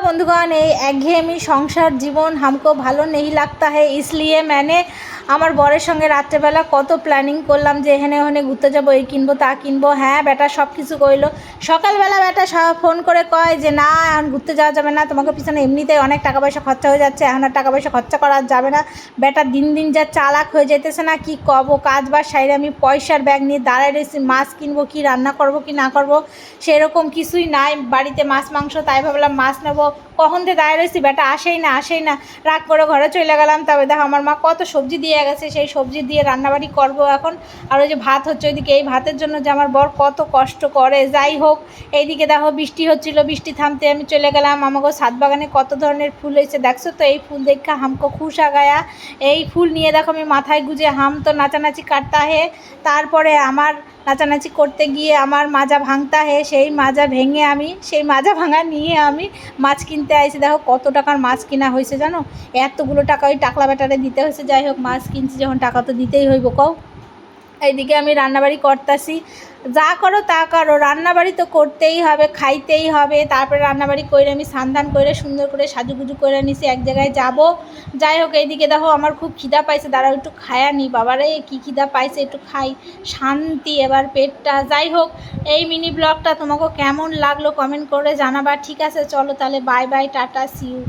बंधुगण ये एकघेयेमी संसार जीवन हमको भालो नहीं लगता है, इसलिए मैंने আমার বরের সঙ্গে রাত্রেবেলা কত প্ল্যানিং করলাম যে এখানে ওখানে ঘুরতে যাবো, এই কিনবো তা কিনবো। হ্যাঁ বেটা সব কিছু কইলো। সকালবেলা বেটা ফোন করে কয় যে না এখন ঘুরতে যাওয়া যাবে না, তোমাকে পিছনে এমনিতেই অনেক টাকা পয়সা খরচা হয়ে যাচ্ছে, এখন আর টাকা পয়সা খরচা করা যাবে না। বেটা দিন দিন যা চালাক হয়ে যেতেছে না, কি কব। কাজ বাজ সাইডে আমি পয়সার ব্যাগ নিয়ে দাঁড়ায় রয়েছি, মাছ কিনবো কি রান্না করবো কি না করবো সেরকম কিছুই নাই বাড়িতে, মাছ মাংস। তাই ভাবলাম মাছ নেবো, কখন থেকে দাঁড়িয়ে রয়েছি বেটা আসেই না। রাগ করে ঘরে চলে গেলাম। তবে দেখো আমার মা কত সবজি দিয়ে গেছে, সেই সবজি দিয়ে রান্নাবাড়ি করবো এখন। আর ওই যে ভাত হচ্ছে ওইদিকে, এই ভাতের জন্য যে আমার বর কত কষ্ট করে। যাই হোক, এইদিকে দেখো বৃষ্টি হচ্ছিলো, বৃষ্টি থামতে আমি চলে গেলাম। আমাকে ছাদ বাগানে কত ধরনের ফুল হয়েছে দেখছো তো, এই ফুল দেখা হামকো খুশ আ গায়া। এই ফুল নিয়ে দেখো আমি মাথায় গুজে হাম তো নাচানাচি কাটতা হে। তারপরে আমার নাচানাচি করতে গিয়ে আমার মাজা ভাঙতা হে, সেই মাজা ভেঙে আমি সেই মাজা ভাঙা নিয়ে আমি মাছ কিনতে আইছি। দেখো কত টাকার মাছ কিনা হয়েছে জানো, এতগুলো টাকা ওই টাকলা বেটারে দিতে হয়েছে। যাই হোক মাছ কিনছি যখন টাকা তো দিতেই হইব কও। এইদিকে আমি রান্নাবাড়ি করতেছি, যা করো তা করো, রান্নাবাড়ি তো করতেই হবে, খাইতেই হবে। তারপরে রান্নাবাড়ি করে আমি স্নান করে সুন্দর করে সাজুগুজু করে নিছি, এক জায়গায় যাব। যাই হোক এইদিকে দেখো আমার খুব খিদা পাইছে, দাঁড়াও একটু খায়া নি। বাবারে কি খিদা পাইছে, একটু খাই শান্তি এবার পেটটা। যাই হোক এই মিনি ব্লগটা তোমাকে কেমন লাগলো কমেন্ট করে জানাবা। ঠিক আছে চলো তাহলে, bye bye, tata, see you.